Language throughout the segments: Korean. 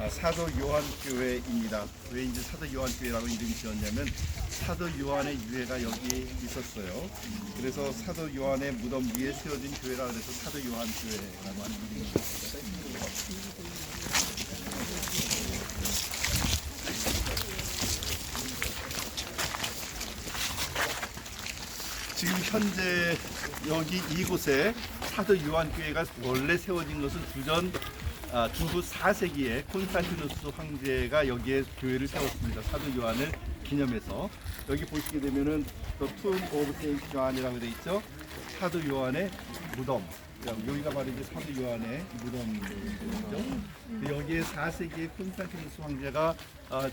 사도 요한 교회입니다. 왜 이제 사도 요한 교회라고 이름이 지었냐면 사도 요한의 유해가 여기 있었어요. 그래서 사도 요한의 무덤 위에 세워진 교회라 그래서 사도 요한 교회라고 하는 이름입니다. 지금 현재 여기 이곳에 사도 요한 교회가 원래 세워진 것은 주후 4세기에 콘스탄티누스 황제가 여기에 교회를 세웠습니다. 사도 요한을 기념해서 여기 보시게 되면은 또 Tomb of Saint John이라고 되어 있죠. 사도 요한의 무덤. 여기가 바로 이제 사도 요한의 무덤이죠. 여기에 4세기에 콘스탄티누스 황제가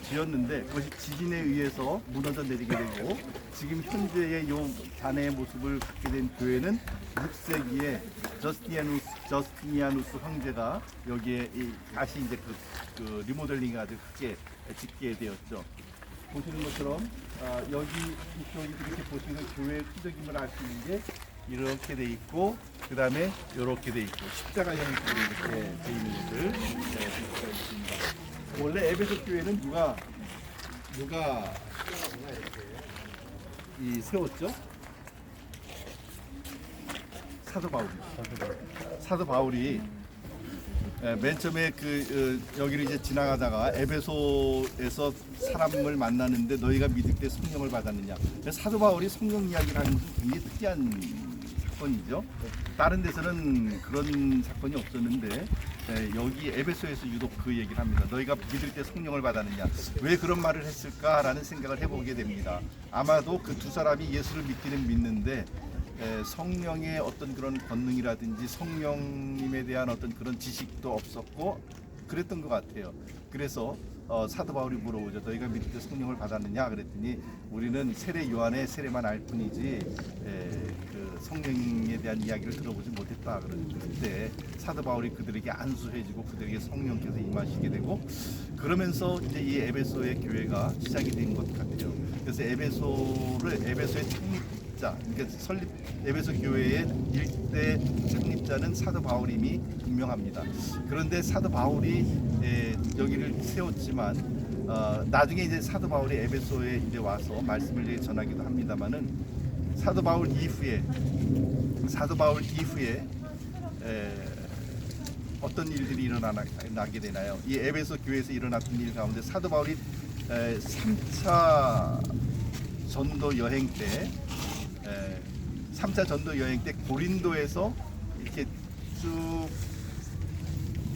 지었는데 그것이 지진에 의해서 무너져 내리게 되고 지금 현재의 요 잔해의 모습을 갖게 된 교회는 6세기에 저스티니아누스 황제가 여기에 다시 이제 그 리모델링을 아주 크게 짓게 되었죠. 보시는 것처럼 여기 이쪽이 이렇게 보시면 교회의 투적임을 알 수 있는 게 이렇게 돼 있고 그 다음에 이렇게 돼 있고 십자가 형식으로 이렇게 돼 있는 것을 볼 수가 있습니다. 원래 에베소 교회는 누가 세웠죠? 사도 바울이 맨 처음에 여기를 이제 지나가다가 에베소에서 사람을 만나는데 너희가 믿을 때 성령을 받았느냐. 사도 바울이 성령 이야기를 하는 것은 굉장히 특이한 사건이죠. 다른 데서는 그런 사건이 없었는데 여기 에베소에서 유독 그 얘기를 합니다. 너희가 믿을 때 성령을 받았느냐. 왜 그런 말을 했을까라는 생각을 해보게 됩니다. 아마도 그 두 사람이 예수를 믿기는 믿는데 성령의 어떤 그런 권능이라든지 성령님에 대한 어떤 그런 지식도 없었고 그랬던 것 같아요. 그래서 사도 바울이 물어보죠. 너희가 믿을 때 성령을 받았느냐? 그랬더니 우리는 세례 요한의 세례만 알 뿐이지 그 성령에 대한 이야기를 들어보지 못했다. 그러는데 그때 사도 바울이 그들에게 안수해주고 그들에게 성령께서 임하시게 되고 그러면서 이제 이 에베소의 교회가 시작이 된 것 같아요. 그래서 에베소의 창립자, 그러니까 에베소 교회의 일대 창립자는 사도 바울임이 분명합니다. 그런데 사도 바울이 여기를 세웠지만 나중에 이제 사도 바울이 에베소에 이제 와서 말씀을 전하기도 합니다만은 사도 바울 이후에 어떤 일들이 일어나게 되나요? 이 에베소 교회에서 일어났던 일 가운데 사도 바울이 3차 전도 여행 때 3차 전도 여행 때 고린도에서 이렇게 쭉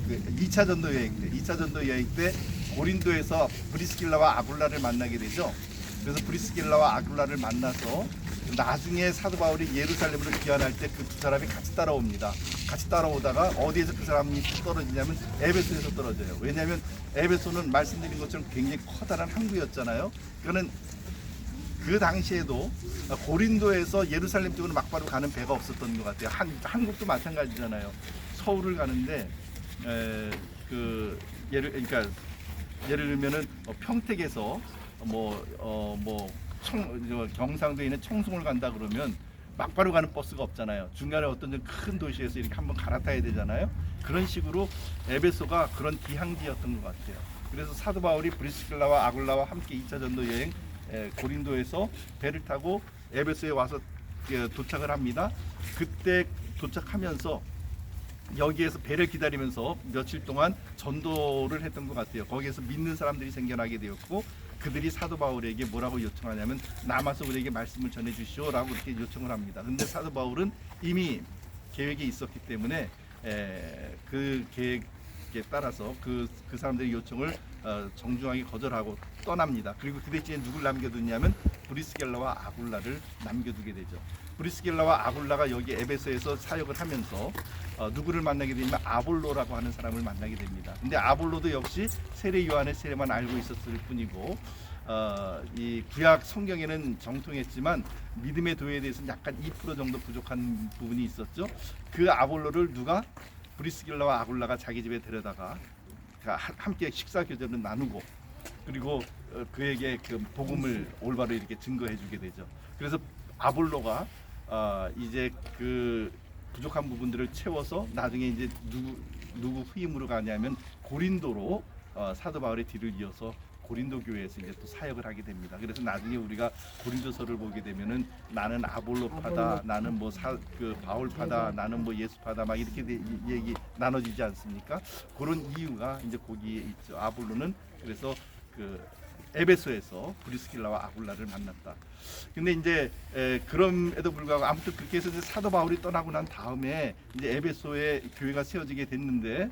2차 전도 여행 때 고린도에서 브리스길라와 아굴라를 만나게 되죠. 그래서 브리스길라와 아굴라를 만나서 나중에 사도 바울이 예루살렘으로 귀환할 때 그 두 사람이 같이 따라옵니다. 같이 따라오다가 어디에서 그 사람이 떨어지냐면 에베소에서 떨어져요. 왜냐하면 에베소는 말씀드린 것처럼 굉장히 커다란 항구였잖아요. 그거는 그 당시에도 고린도에서 예루살렘 쪽으로 막바로 가는 배가 없었던 것 같아요. 한국도 마찬가지잖아요. 서울을 가는데 예를 들면은 평택에서 경상도에 있는 청송을 간다 그러면 막바로 가는 버스가 없잖아요. 중간에 어떤 큰 도시에서 이렇게 한번 갈아타야 되잖아요. 그런 식으로 에베소가 그런 기항지였던 것 같아요. 그래서 사도 바울이 브리스길라와 아굴라와 함께 2차 전도 여행 고린도에서 배를 타고 에베소에 와서 도착을 합니다. 그때 도착하면서 여기에서 배를 기다리면서 며칠 동안 전도를 했던 것 같아요. 거기에서 믿는 사람들이 생겨나게 되었고 그들이 사도 바울에게 뭐라고 요청하냐면 남아서 우리에게 말씀을 전해 주시오라고 이렇게 요청을 합니다. 근데 사도 바울은 이미 계획이 있었기 때문에 그 계획에 따라서 그 사람들의 요청을 정중하게 거절하고 떠납니다. 그리고 그 대신에 누굴 남겨두냐면 브리스길라와 아굴라를 남겨두게 되죠. 브리스길라와 아굴라가 여기 에베소에서 사역을 하면서 누구를 만나게 되냐면 아볼로라고 하는 사람을 만나게 됩니다. 근데 아볼로도 역시 세례 요한의 세례만 알고 있었을 뿐이고 이 구약 성경에는 정통했지만 믿음의 도에 대해서는 약간 2% 정도 부족한 부분이 있었죠. 그 아볼로를 누가 브리스길라와 아굴라가 자기 집에 데려다가 함께 식사 교제를 나누고 그리고 그에게 그 복음을 올바로 이렇게 증거해주게 되죠. 그래서 아볼로가 이제 그 부족한 부분들을 채워서 나중에 이제 누구 후임으로 가냐면 고린도로 사도 바울의 뒤를 이어서 고린도 교회에서 이제 또 사역을 하게 됩니다. 그래서 나중에 우리가 고린도서를 보게 되면은 나는 아볼로파다, 나는 뭐 바울파다, 나는 뭐 예수파다 막 이렇게 얘기 나눠지지 않습니까? 그런 이유가 이제 거기에 있죠. 아볼로는 그래서 그 에베소에서 브리스길라와 아굴라를 만났다. 근데 이제 그럼에도 불구하고 아무튼 그렇게 해서 이제 사도 바울이 떠나고 난 다음에 이제 에베소에 교회가 세워지게 됐는데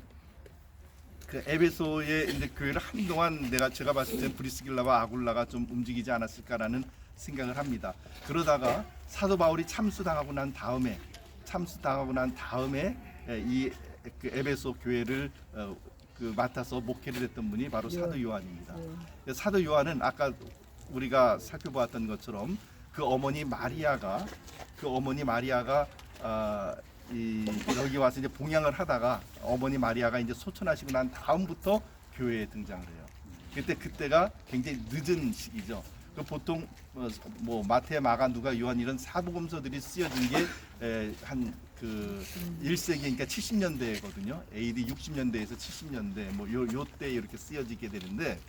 그 에베소의 이제 교회를 한동안 제가 봤을 때 브리스길라와 아굴라가 좀 움직이지 않았을까라는 생각을 합니다. 그러다가 사도 바울이 참수당하고 난 다음에 이 그 에베소 교회를 맡아서 목회를 했던 분이 바로 사도 요한입니다. 사도 요한은 아까 우리가 살펴보았던 것처럼 그 어머니 마리아가 여기 와서 이제 봉양을 하다가 어머니 마리아가 이제 소천하시고 난 다음부터 교회에 등장을 해요. 그때가 굉장히 늦은 시기죠. 보통 뭐 마태, 마가, 누가, 요한 이런 사복음서들이 쓰여진 게 한 그 1세기 그러니까 70년대거든요. AD 60년대에서 70년대 뭐 요때 이렇게 쓰여지게 되는데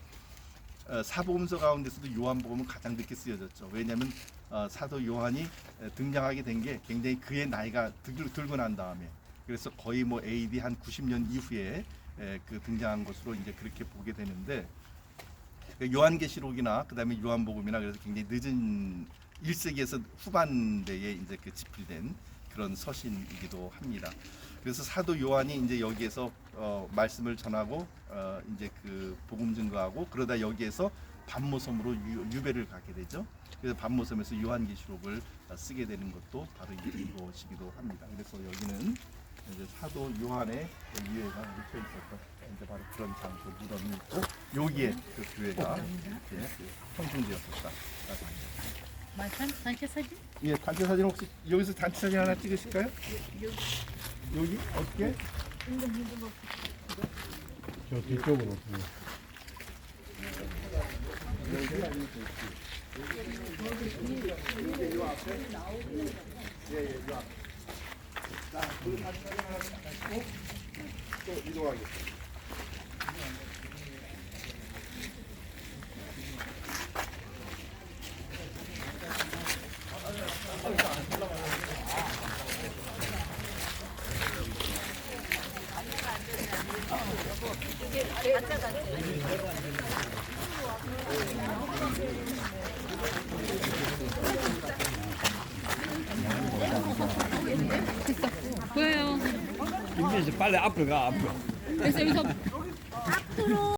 사복음서 가운데서도 요한복음은 가장 늦게 쓰여졌죠. 왜냐하면 사도 요한이 등장하게 된 게 굉장히 그의 나이가 들고 난 다음에 그래서 거의 뭐 AD 한 90년 이후에 그 등장한 것으로 이제 그렇게 보게 되는데 요한계시록이나 그다음에 요한복음이나 그래서 굉장히 늦은 1세기에서 후반대에 이제 그 집필된 그런 서신이기도 합니다. 그래서 사도 요한이 이제 여기에서 말씀을 전하고 이제 그 복음 증거하고 그러다 여기에서 반모섬으로 유배를 가게 되죠. 그래서 반모섬에서 요한계시록을 쓰게 되는 것도 바로 이것이기도 합니다. 그래서 여기는 이제 사도 요한의 유해가 묻혀 있었던 이제 바로 그런 장소 무덤이 있고 여기에 그 교회가 이렇게 형성되었었다. 단체 사진? 예, 단체 사진 혹시 여기서 단체 사진 하나 찍으실까요? 여기 어떻게? 저 뒤쪽으로. 자, 그 단체 사진 하나 찍고 또 이동하겠습니다. 보여요. 김민 씨 빨리 앞으로 가 앞으로. 그래서 여기서